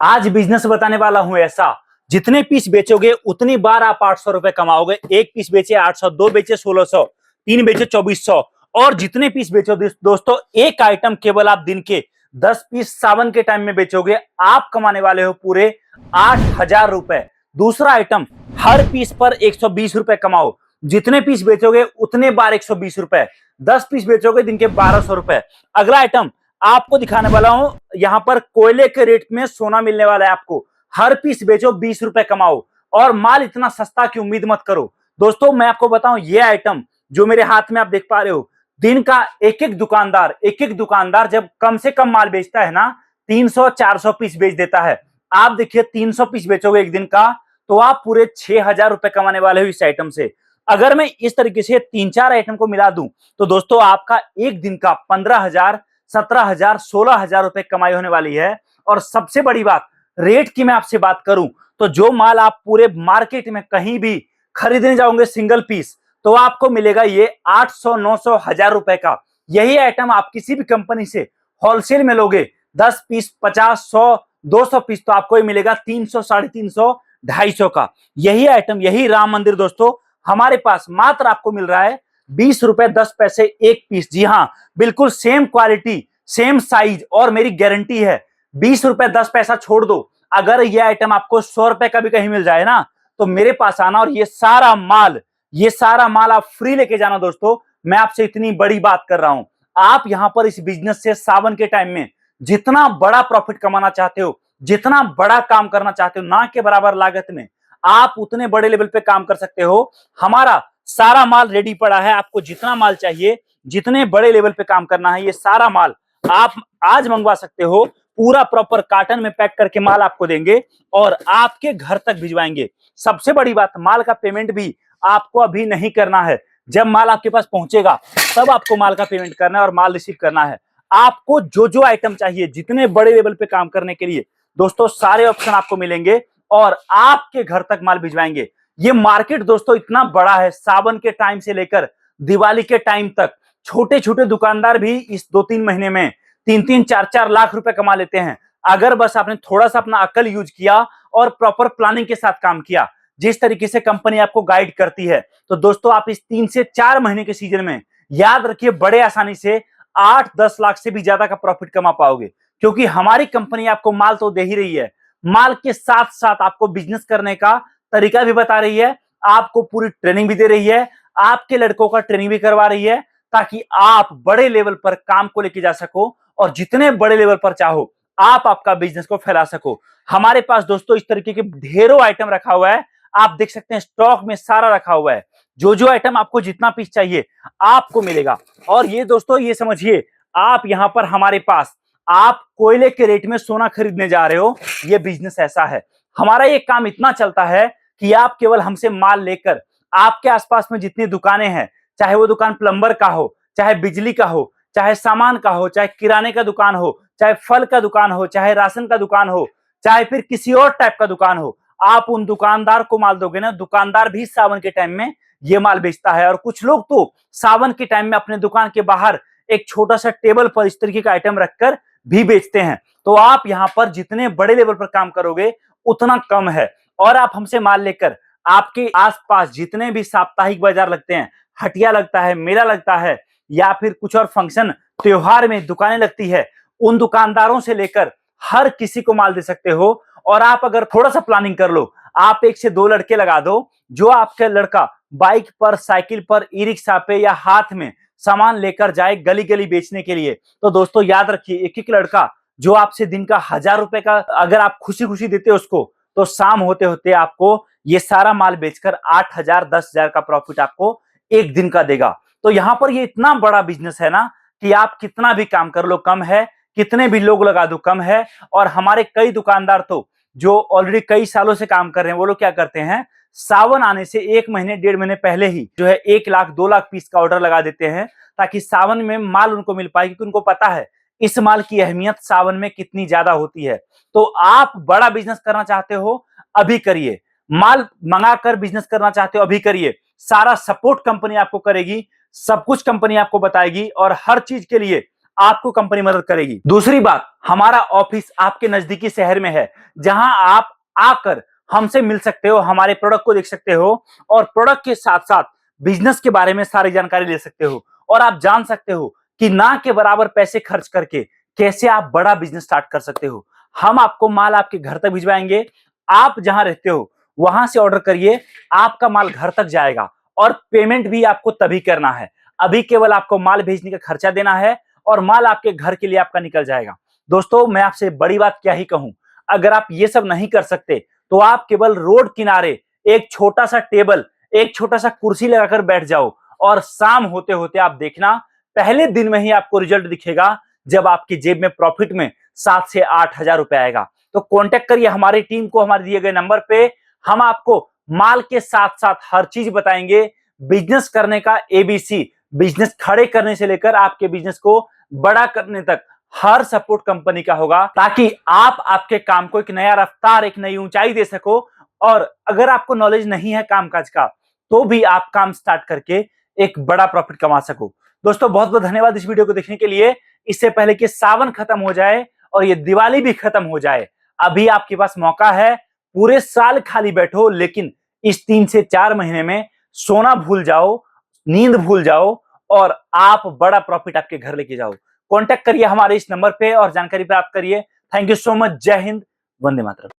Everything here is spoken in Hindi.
आज बिजनेस बताने वाला हूं ऐसा, जितने पीस बेचोगे उतनी बार आप 800 रुपए कमाओगे। एक पीस बेचे 800, दो बेचे 1600, तीन बेचे 2400, और जितने पीस बेचो दोस्तों, एक आइटम केवल आप दिन के 10 पीस सावन के टाइम में बेचोगे, आप कमाने वाले हो पूरे 8000 रुपए। दूसरा आइटम, हर पीस पर 120 रुपए कमाओ। जितने पीस बेचोगे उतने बार 120 रुपए, 10 पीस बेचोगे दिन के 1200 रुपए। अगला आइटम आपको दिखाने वाला हूं, यहां पर कोयले के रेट में सोना मिलने वाला है आपको। हर पीस बेचो 20 रुपए कमाओ, और माल इतना सस्ता की उम्मीद मत करो। दोस्तों मैं आपको बताऊं, ये आइटम जो मेरे हाथ में आप देख पा रहे हो, दिन का एक एक दुकानदार जब कम से कम माल बेचता है ना, 300-400 पीस बेच देता है। आप देखिए 300 पीस बेचोगे एक दिन का, तो आप पूरे 6000 रुपए कमाने वाले हो इस आइटम से। अगर मैं इस तरीके से 3-4 आइटम को मिला दूं, तो दोस्तों आपका एक दिन का 15,000, 17,000, 16,000 रुपए कमाई होने वाली है। और सबसे बड़ी बात, रेट की मैं आपसे बात करूं, तो जो माल आप पूरे मार्केट में कहीं भी खरीदने जाओगे सिंगल पीस, तो आपको मिलेगा ये 800, 900, 1000 रुपए का। यही आइटम आप किसी भी कंपनी से होलसेल में लोगे, 10 पीस, 50, 100, 200 पीस, तो आपको ये मिलेगा 300, 350, 250 का। यही आइटम, यही राम मंदिर दोस्तों हमारे पास मात्र आपको मिल रहा है 20 रुपए 10 पैसे एक पीस। जी हाँ, बिल्कुल सेम क्वालिटी, सेम साइज, और मेरी गारंटी है 20 रुपए 10 पैसा छोड़ दो, अगर ये आइटम आपको 100 रुपए का भी कहीं मिल जाए ना, तो मेरे पास आना और ये सारा माल आप फ्री लेके जाना। दोस्तों मैं आपसे इतनी बड़ी बात कर रहा हूं, आप यहां पर इस बिजनेस से सावन के टाइम में जितना बड़ा प्रॉफिट कमाना चाहते हो, जितना बड़ा काम करना चाहते हो, ना के बराबर लागत में आप उतने बड़े लेवल पे काम कर सकते हो। हमारा सारा माल रेडी पड़ा है, आपको जितना माल चाहिए, जितने बड़े लेवल पे काम करना है, ये सारा माल आप आज मंगवा सकते हो। पूरा प्रॉपर कार्टन में पैक करके माल आपको देंगे और आपके घर तक भिजवाएंगे। सबसे बड़ी बात, माल का पेमेंट भी आपको अभी नहीं करना है। जब माल आपके पास पहुंचेगा तब आपको माल का पेमेंट करना है और माल रिसीव करना है। आपको जो जो आइटम चाहिए, जितने बड़े लेवल पे काम करने के लिए, दोस्तों सारे ऑप्शन आपको मिलेंगे और आपके घर तक माल भिजवाएंगे। ये मार्केट दोस्तों इतना बड़ा है, सावन के टाइम से लेकर दिवाली के टाइम तक छोटे छोटे दुकानदार भी इस 2-3 महीने में 3-3, 4-4 लाख रुपए कमा लेते हैं, अगर बस आपने थोड़ा सा अपना अकल यूज किया और प्रॉपर प्लानिंग के साथ काम किया, जिस तरीके से कंपनी आपको गाइड करती है। तो दोस्तों आप इस 3 से 4 महीने के सीजन में याद रखिए, बड़े आसानी से 8-10 लाख से भी ज्यादा का प्रॉफिट कमा पाओगे, क्योंकि हमारी कंपनी आपको माल तो दे ही रही है, माल के साथ साथ आपको बिजनेस करने का तरीका भी बता रही है, आपको पूरी ट्रेनिंग भी दे रही है, आपके लड़कों का ट्रेनिंग भी करवा रही है, ताकि आप बड़े लेवल पर काम को लेके जा सको और जितने बड़े लेवल पर चाहो आप आपका बिजनेस को फैला सको। हमारे पास दोस्तों इस तरीके के ढेरों आइटम रखा हुआ है, आप देख सकते हैं स्टॉक में सारा रखा हुआ है। जो जो आइटम आपको जितना पीस चाहिए आपको मिलेगा। और ये दोस्तों ये समझिए, आप यहां पर हमारे पास आप कोयले के रेट में सोना खरीदने जा रहे हो। ये बिजनेस ऐसा है, हमारा ये काम इतना चलता है कि आप केवल हमसे माल लेकर आपके आसपास में जितनी दुकानें हैं, चाहे वो दुकान प्लम्बर का हो, चाहे बिजली का हो, चाहे सामान का हो, चाहे किराने का दुकान हो, चाहे फल का दुकान हो, चाहे राशन का दुकान हो, चाहे फिर किसी और टाइप का दुकान हो, आप उन दुकानदार को माल दोगे ना, दुकानदार भी सावन के टाइम में ये माल बेचता है। और कुछ लोग तो सावन के टाइम में अपने दुकान के बाहर एक छोटा सा टेबल पर इस तरीके का आइटम रखकर भी बेचते हैं। तो आप यहां पर जितने बड़े लेवल पर काम करोगे उतना कम है। और आप हमसे माल लेकर आपके आसपास जितने भी साप्ताहिक बाजार लगते हैं, हटिया लगता है, मेला लगता है, या फिर कुछ और फंक्शन त्योहार में दुकानें लगती है, उन दुकानदारों से लेकर हर किसी को माल दे सकते हो। और आप अगर थोड़ा सा प्लानिंग कर लो, आप 1 से 2 लड़के लगा दो, जो आपका लड़का बाइक पर, साइकिल पर, ई रिक्शा पे या हाथ में सामान लेकर जाए गली गली बेचने के लिए, तो दोस्तों याद रखिए, एक एक लड़का जो आपसे दिन का 1000 रुपए का अगर आप खुशी खुशी देते हो उसको, तो शाम होते होते आपको ये सारा माल बेचकर 8000, 10,000 का प्रॉफिट आपको एक दिन का देगा। तो यहां पर ये इतना बड़ा बिजनेस है ना, कि आप कितना भी काम कर लो कम है, कितने भी लोग लगा दो कम है। और हमारे कई दुकानदार तो जो ऑलरेडी कई सालों से काम कर रहे हैं, वो लोग क्या करते हैं, सावन आने से 1 महीने 1.5 महीने पहले ही जो है 1 लाख 2 लाख पीस का ऑर्डर लगा देते हैं, ताकि सावन में माल उनको मिल पाए, क्योंकि उनको पता है इस माल की अहमियत सावन में कितनी ज्यादा होती है। तो आप बड़ा बिजनेस करना चाहते हो, अभी करिए। माल मंगाकर बिजनेस करना चाहते हो, अभी करिए। सारा सपोर्ट कंपनी आपको करेगी, सब कुछ कंपनी आपको बताएगी, और हर चीज के लिए आपको कंपनी मदद करेगी। दूसरी बात, हमारा ऑफिस आपके नजदीकी शहर में है, जहां आप आकर हमसे मिल सकते हो, हमारे प्रोडक्ट को देख सकते हो और प्रोडक्ट के साथ साथ बिजनेस के बारे में सारी जानकारी ले सकते हो और आप जान सकते हो कि ना के बराबर पैसे खर्च करके कैसे आप बड़ा बिजनेस स्टार्ट कर सकते हो। हम आपको माल आपके घर तक भिजवाएंगे, आप जहां रहते हो वहां से ऑर्डर करिए, आपका माल घर तक जाएगा और पेमेंट भी आपको तभी करना है। अभी केवल आपको माल भेजने का खर्चा देना है और माल आपके घर के लिए आपका निकल जाएगा। दोस्तों, मैं आपसे बड़ी बात क्या ही कहूं, अगर आप ये सब नहीं कर सकते तो आप केवल रोड किनारे एक छोटा सा टेबल, एक छोटा सा कुर्सी लगाकर बैठ जाओ और शाम होते होते आप देखना, पहले दिन में ही आपको रिजल्ट दिखेगा, जब आपकी जेब में प्रॉफिट में 7 से 8 हजार रुपए आएगा। तो कांटेक्ट करिए हमारी टीम को हमारे दिए गए नंबर पे, हम आपको माल के साथ साथ हर चीज बताएंगे, बिजनेस करने का एबीसी, बिजनेस खड़े करने से लेकर आपके बिजनेस को बड़ा करने तक हर सपोर्ट कंपनी का होगा, ताकि आप आपके काम को एक नया रफ्तार, एक नई ऊंचाई दे सको। और अगर आपको नॉलेज नहीं है कामकाज का, तो भी आप काम स्टार्ट करके एक बड़ा प्रॉफिट कमा सको। दोस्तों, बहुत बहुत धन्यवाद इस वीडियो को देखने के लिए। इससे पहले कि सावन खत्म हो जाए और ये दिवाली भी खत्म हो जाए, अभी आपके पास मौका है। पूरे साल खाली बैठो, लेकिन इस 3 से 4 महीने में सोना भूल जाओ, नींद भूल जाओ और आप बड़ा प्रॉफिट आपके घर लेके जाओ। कांटेक्ट करिए हमारे इस नंबर पे और जानकारी प्राप्त करिए। Thank you so much. जय हिंद, वंदे मातरम।